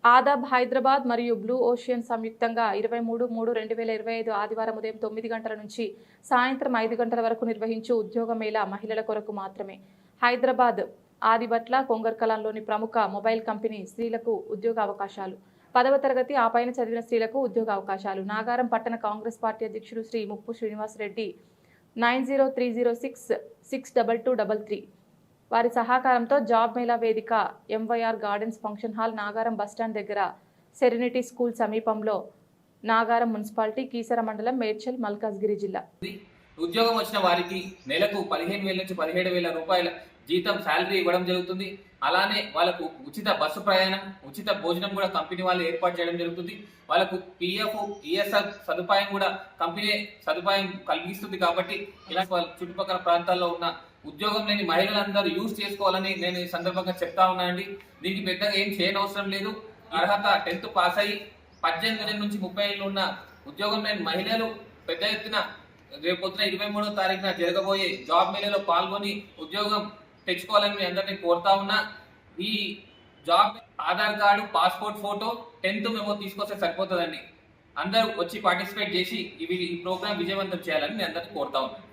ఆదాబ్ హైదరాబాద్ మరియు blue ocean సంయుక్తంగా 23/3/2025 ఆదివారం ఉదయం 9 గంటల నుంచి సాయంత్రం 5 గంటల వరకు నిర్వహించు ఉద్యోగ మేళా మహిళల కొరకు మాత్రమే. హైదరాబాద్ ఆదిబట్ల కొంగర్కలాన్లోని ప్రముఖ మొబైల్ కంపెనీ స్త్రీలకు ఉద్యోగ అవకాశాలు. 10వ తరగతి ఆ పైన చదివిన స్త్రీలకు ఉద్యోగ అవకాశాలు. నాగారం పట్టణ కాంగ్రెస్ పార్టీ అధ్యక్షుడు శ్రీ ముప్పు శ్రీనివాసరెడ్డి 9030062233 వారి సహకారంతో జాబ్ మేళా వేదిక MYR gardens function hall Nagaram bus stand దగ్గర సెరెనిటీ స్కూల్ సమీపంలో నాగారం మున్సిపాలిటీ కీసర మండలం మేడ్చల్ మల్కాజ్గిరి జిల్లా. ఉద్యోగం వచ్చిన వారికి నెలకు 15,000 నుంచి 17,000 రూపాయల జీతం శాలరీ ఇవ్వడం జరుగుతుంది. అలానే వాళ్ళకు ఉచిత బస్సు ప్రయాణం, ఉచిత భోజనం కూడా కంపెనీ వాళ్ళు ఏర్పాటు చేయడం జరుగుతుంది. వాళ్ళకు పిఎఫ్, ఈఎస్ఆర్ సదుపాయం కూడా కంపెనీ సదుపాయం కలిగిస్తుంది. కాబట్టి ఇలా వాళ్ళ చుట్టుపక్కల ప్రాంతాల్లో ఉన్న ఉద్యోగం లేని మహిళలందరూ యూజ్ చేసుకోవాలని నేను ఈ సందర్భంగా చెప్తా ఉన్నానండి. దీనికి పెద్దగా ఏం చేయనవసరం లేదు. అర్హత 10th పాస్ అయ్యి 18 నుంచి 30 ఏళ్ళు ఉన్న ఉద్యోగం లేని మహిళలు పెద్ద ఎత్తున రేపొద్దున 23వ తారీఖున జరగబోయే జాబ్ మేళలో పాల్గొని ఉద్యోగం తెచ్చుకోవాలని మీ అందరినీ కోరుతా ఉన్నా. ఈ job Aadhaar card, passport photo, 10th memo తీసుకొస్తే సరిపోతుందండి. అందరూ వచ్చి పార్టిసిపేట్ చేసి ఈ ప్రోగ్రామ్ విజయవంతం చేయాలని మీ అందరినీ కోరుతా ఉన్నాను.